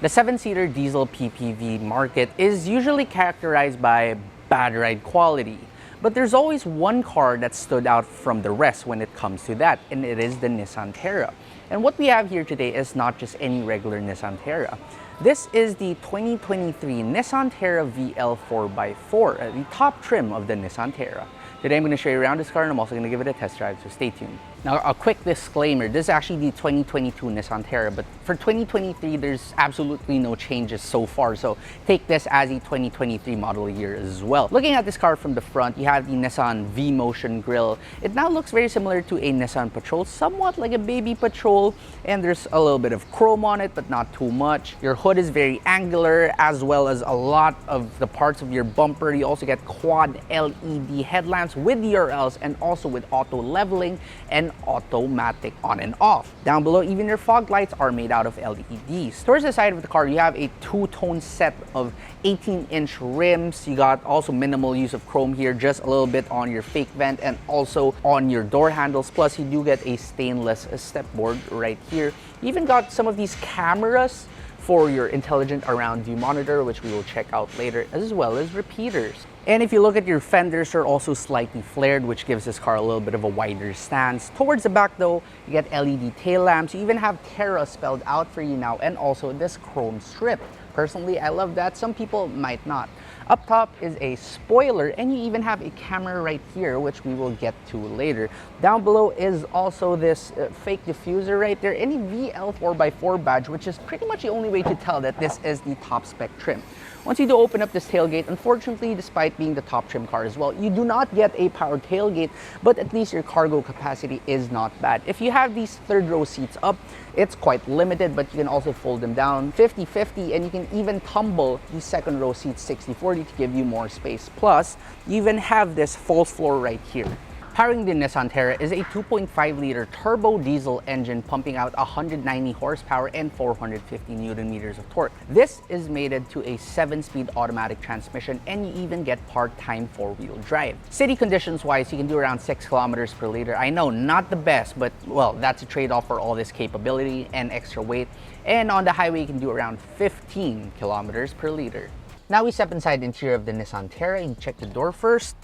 The 7-seater diesel PPV market is usually characterized by bad ride quality. But there's always one car that stood out from the rest when it comes to that, and it is the Nissan Terra. And what we have here today is not just any regular Nissan Terra. This is the 2023 Nissan Terra VL 4x4, the top trim of the Nissan Terra. Today I'm going to show you around this car and I'm also going to give it a test drive, so stay tuned. Now, a quick disclaimer, this is actually the 2022 Nissan Terra, but for 2023, there's absolutely no changes so far, so take this as a 2023 model year as well. Looking at this car from the front, you have the Nissan V-Motion grille. It now looks very similar to a Nissan Patrol, somewhat like a baby Patrol, and there's a little bit of chrome on it, but not too much. Your hood is very angular, as well as a lot of the parts of your bumper. You also get quad LED headlamps with DRLs and also with auto leveling and automatic on and off. Down below, even your fog lights are made out of LEDs. Towards the side of the car, you have a two-tone set of 18-inch rims. You got also minimal use of chrome here, just a little bit on your fake vent and also on your door handles. Plus, you do get a stainless step board right here. You even got some of these cameras for your intelligent around view monitor, which we will check out later, as well as repeaters. And if you look at your fenders, they're also slightly flared, which gives this car a little bit of a wider stance. Towards the back though, you get LED tail lamps. You even have Terra spelled out for you now, and also this chrome strip. Personally, I love that. Some people might not. Up top is a spoiler, and you even have a camera right here, which we will get to later. Down below is also this fake diffuser right there, and a VL 4x4 badge, which is pretty much the only way to tell that this is the top spec trim. Once you do open up this tailgate, unfortunately, despite being the top trim car as well, you do not get a powered tailgate, but at least your cargo capacity is not bad. If you have these third row seats up, it's quite limited, but you can also fold them down 50-50, and you can even tumble the second row seats 60-40 to give you more space. Plus, you even have this false floor right here. Powering the Nissan Terra is a 2.5-liter turbo diesel engine pumping out 190 horsepower and 450 Newton meters of torque. This is mated to a 7-speed automatic transmission, and you even get part-time 4-wheel drive. City conditions wise, you can do around 6 kilometers per liter. I know, not the best, but well, that's a trade-off for all this capability and extra weight. And on the highway, you can do around 15 kilometers per liter. Now we step inside the interior of the Nissan Terra and check the door first.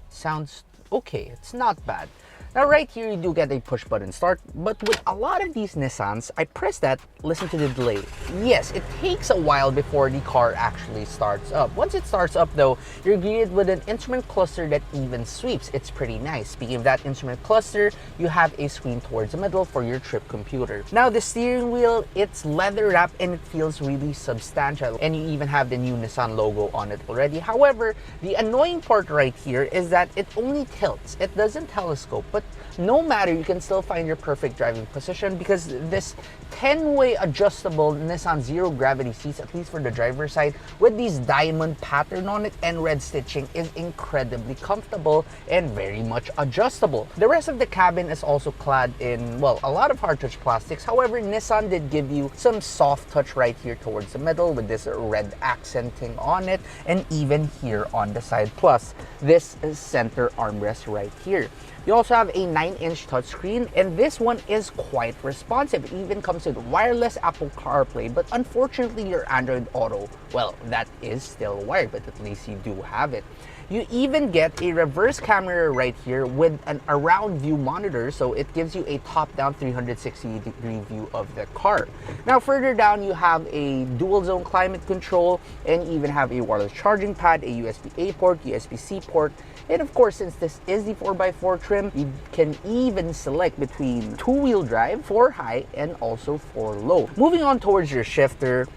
Sounds okay, it's not bad. Now right here you do get a push button start, but with a lot of these Nissans, I press that, listen to the delay. Yes, it takes a while before the car actually starts up. Once it starts up though, you're greeted with an instrument cluster that even sweeps. It's pretty nice. Speaking of that instrument cluster, you have a screen towards the middle for your trip computer. Now the steering wheel, it's leather wrapped and it feels really substantial, and you even have the new Nissan logo on it already. However, the annoying part right here is that it only tilts. It doesn't telescope, but no matter, you can still find your perfect driving position because this 10-way adjustable Nissan zero gravity seats, at least for the driver's side, with these diamond pattern on it and red stitching, is incredibly comfortable and very much adjustable. The rest of the cabin is also clad in, well, a lot of hard touch plastics. However, Nissan did give you some soft touch right here towards the middle with this red accenting on it, and even here on the side. Plus, this center armrest right here. You also have a 9-inch touchscreen, and this one is quite responsive. It even comes with wireless Apple CarPlay, but unfortunately your Android Auto, well, that is still wired, but at least you do have it. You even get a reverse camera right here with an around view monitor, so it gives you a top-down 360-degree view of the car. Now further down, you have a dual zone climate control, and even have a wireless charging pad, a USB-A port, USB-C port, and of course, since this is the 4x4 trim, you can even select between 2-wheel drive, 4 high, and also 4 low. Moving on towards your shifter,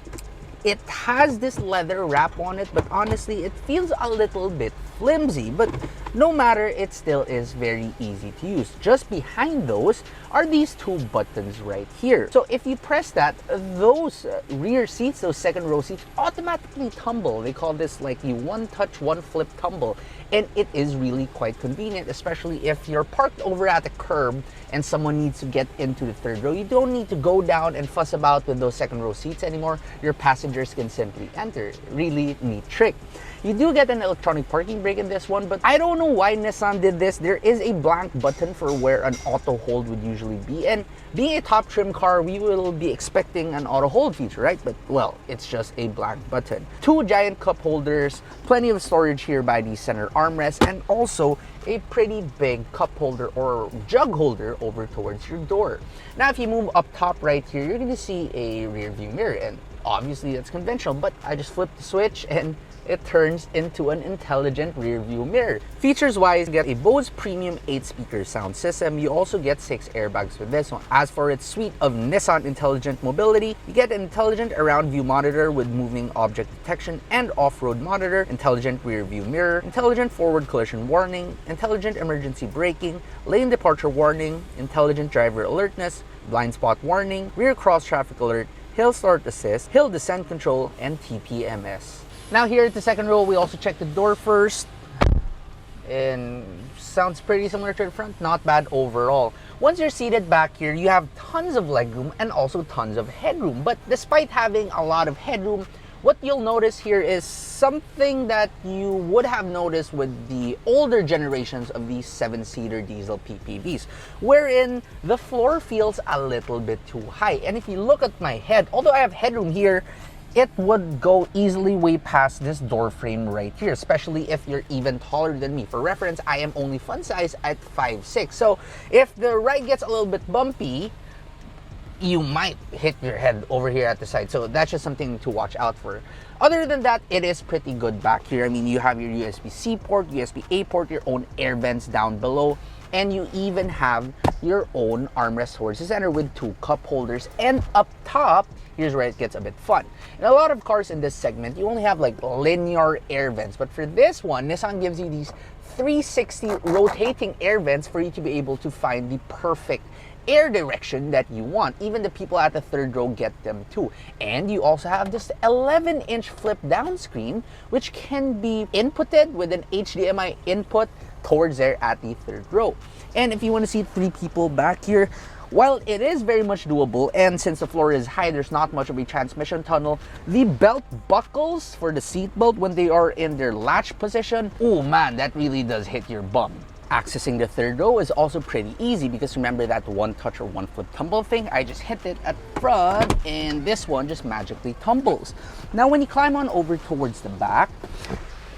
it has this leather wrap on it, but honestly, it feels a little bit flimsy, but no matter, it still is very easy to use. Just behind those are these 2 buttons right here. So if you press that, those rear seats, those second row seats, automatically tumble. They call this like the one touch, one flip tumble. And it is really quite convenient, especially if you're parked over at a curb and someone needs to get into the third row. You don't need to go down and fuss about with those second row seats anymore. Your passengers can simply enter. Really neat trick. You do get an electronic parking brake in this one, but I don't know why Nissan did this. There is a blank button for where an auto hold would usually usually be. And being a top trim car, we will be expecting an auto hold feature, right? But well, it's just a black button. 2 giant cup holders, plenty of storage here by the center armrest, and also a pretty big cup holder or jug holder over towards your door. Now, if you move up top right here, you're going to see a rear view mirror, and obviously that's conventional, but I just flipped the switch and it turns into an intelligent rear view mirror. Features wise, you get a Bose premium 8-speaker sound system. You also get 6 airbags with this one. As for its suite of Nissan intelligent mobility, you get an intelligent around view monitor with moving object detection and off-road monitor, intelligent rear view mirror, intelligent forward collision warning, intelligent emergency braking, lane departure warning, intelligent driver alertness, blind spot warning, rear cross traffic alert, hill start assist, hill descent control, and TPMS. Now here at the second row, we also check the door first, and sounds pretty similar to the front, not bad overall. Once you're seated back here, you have tons of legroom and also tons of headroom. But despite having a lot of headroom, what you'll notice here is something that you would have noticed with the older generations of these 7-seater diesel PPVs, wherein the floor feels a little bit too high. And if you look at my head, although I have headroom here, it would go easily way past this door frame right here, especially if you're even taller than me. For reference, I am only fun size at 5'6". So if the ride gets a little bit bumpy, you might hit your head over here at the side. So that's just something to watch out for. Other than that, it is pretty good back here. I mean, you have your USB-C port, USB-A port, your own air vents down below, and you even have your own armrest towards the center with 2 cup holders. And up top, here's where it gets a bit fun. In a lot of cars in this segment, you only have like linear air vents, but for this one, Nissan gives you these 360 rotating air vents for you to be able to find the perfect air direction that you want. Even the people at the third row get them too. And you also have this 11-inch flip down screen, which can be inputted with an HDMI input towards there at the third row. And if you want to see 3 people back here, while it is very much doable, and since the floor is high, there's not much of a transmission tunnel, the belt buckles for the seat belt when they are in their latch position, oh man, that really does hit your bum. Accessing the third row is also pretty easy because remember that one touch or one foot tumble thing? I just hit it at front and this one just magically tumbles. Now when you climb on over towards the back,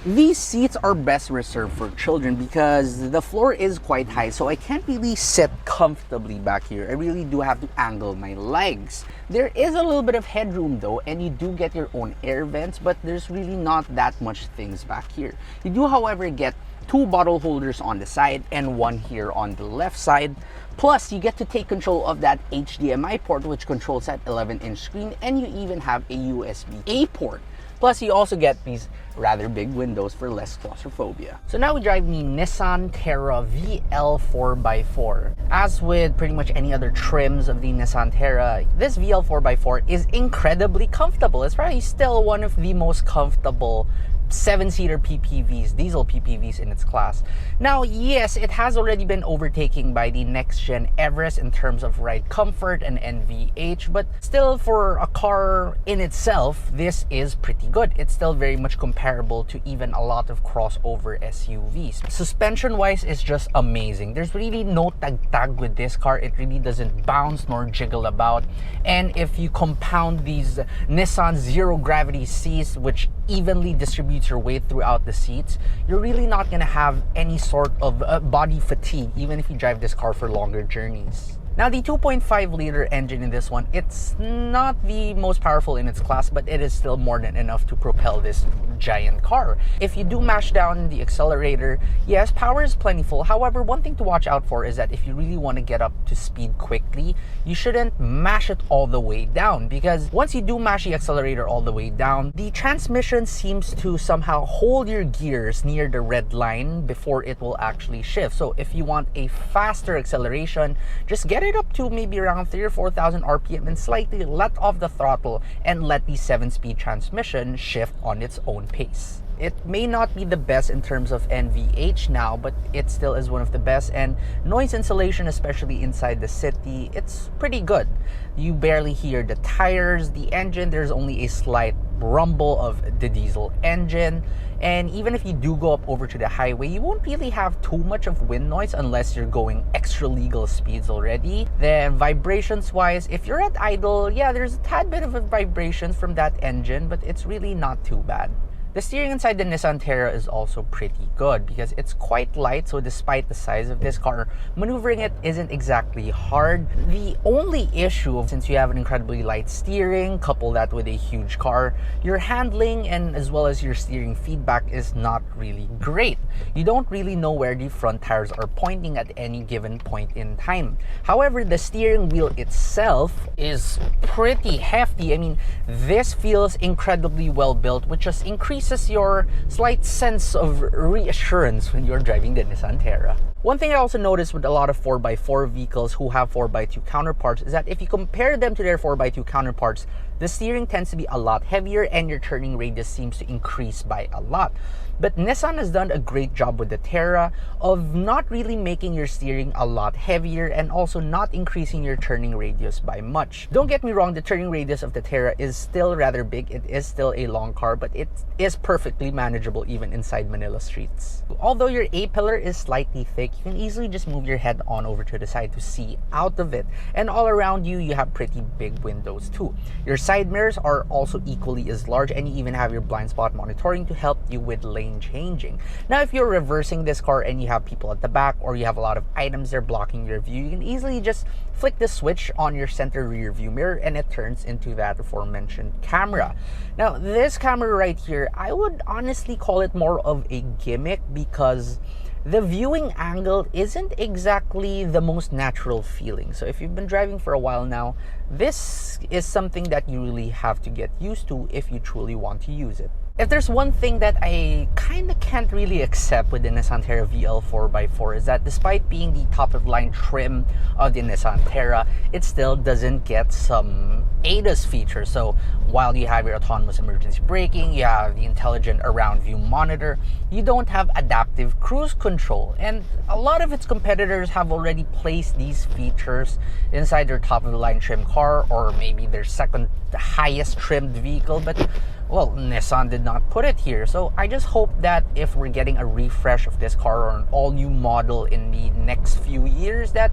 these seats are best reserved for children because the floor is quite high, so I can't really sit comfortably back here. I really do have to angle my legs. There is a little bit of headroom though, and you do get your own air vents, but there's really not that much things back here. You do, however, get 2 bottle holders on the side and 1 here on the left side. Plus, you get to take control of that HDMI port, which controls that 11-inch screen, and you even have a USB-A port. Plus, you also get these rather big windows for less claustrophobia. So now we drive the Nissan Terra VL 4x4. As with pretty much any other trims of the Nissan Terra, this VL 4x4 is incredibly comfortable. It's probably still one of the most comfortable 7-seater PPVs, diesel PPVs in its class. Now, yes, it has already been overtaken by the next-gen Everest in terms of ride comfort and NVH, but still for a car in itself, this is pretty good. It's still very much comparable to even a lot of crossover SUVs. Suspension-wise, it's just amazing. There's really no tag with this car. It really doesn't bounce nor jiggle about. And if you compound these Nissan zero-gravity seats, which evenly distributes your weight throughout the seats, you're really not going to have any sort of body fatigue even if you drive this car for longer journeys. Now, the 2.5-liter engine in this one, it's not the most powerful in its class, but it is still more than enough to propel this giant car. If you do mash down the accelerator, yes, power is plentiful. However, one thing to watch out for is that if you really want to get up to speed quickly, you shouldn't mash it all the way down, because once you do mash the accelerator all the way down, the transmission seems to somehow hold your gears near the red line before it will actually shift. So if you want a faster acceleration, just get it up to maybe around 3,000 or 4,000 RPM and slightly let off the throttle and let the 7-speed transmission shift on its own pace. It may not be the best in terms of NVH now, but it still is one of the best, and noise insulation, especially inside the city, it's pretty good. You barely hear the tires, the engine, there's only a slight rumble of the diesel engine. And even if you do go up over to the highway, you won't really have too much of wind noise unless you're going extra legal speeds already. Then vibrations wise, if you're at idle, yeah, there's a tad bit of a vibration from that engine, but it's really not too bad. The steering inside the Nissan Terra is also pretty good because it's quite light, so despite the size of this car, maneuvering it isn't exactly hard. The only issue, since you have an incredibly light steering, couple that with a huge car, your handling and as well as your steering feedback is not really great. You don't really know where the front tires are pointing at any given point in time. However, the steering wheel itself is pretty hefty. I mean, this feels incredibly well built, which just increases your slight sense of reassurance when you're driving the Nissan Terra. One thing I also noticed with a lot of 4x4 vehicles who have 4x2 counterparts is that if you compare them to their 4x2 counterparts, the steering tends to be a lot heavier and your turning radius seems to increase by a lot. But Nissan has done a great job with the Terra of not really making your steering a lot heavier and also not increasing your turning radius by much. Don't get me wrong, the turning radius of the Terra is still rather big. It is still a long car, but it is perfectly manageable even inside Manila streets. Although your A-pillar is slightly thick, you can easily just move your head on over to the side to see out of it. And all around you, you have pretty big windows too. Your side mirrors are also equally as large, and you even have your blind spot monitoring to help you with lane changing. Now, if you're reversing this car and you have people at the back or you have a lot of items there blocking your view, you can easily just flick the switch on your center rear view mirror and it turns into that aforementioned camera. Now, this camera right here, I would honestly call it more of a gimmick because the viewing angle isn't exactly the most natural feeling. So if you've been driving for a while now, this is something that you really have to get used to if you truly want to use it. If there's one thing that I kind of can't really accept with the Nissan Terra VL 4x4 is that despite being the top-of-the-line trim of the Nissan Terra, it still doesn't get some ADAS features. So while you have your autonomous emergency braking, you have the intelligent around view monitor, you don't have adaptive cruise control. And a lot of its competitors have already placed these features inside their top-of-the-line trim car or maybe their second highest trimmed vehicle, but well, Nissan did not put it here. So I just hope that if we're getting a refresh of this car or an all-new model in the next few years, that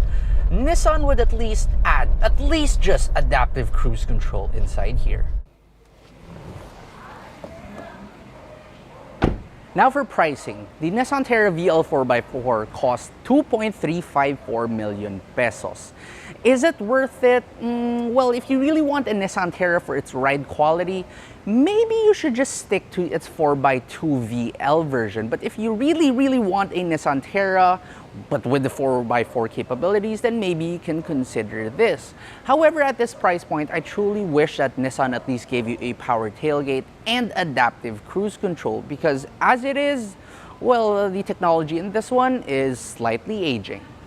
Nissan would at least add just adaptive cruise control inside here. Now for pricing, the Nissan Terra VL 4x4 costs 2.354 million pesos. Is it worth it? Well, if you really want a Nissan Terra for its ride quality, maybe you should just stick to its 4x2 VL version. But if you really want a Nissan Terra, but with the 4x4 capabilities, then maybe you can consider this. However, at this price point, I truly wish that Nissan at least gave you a power tailgate and adaptive cruise control because as it is, well, the technology in this one is slightly aging.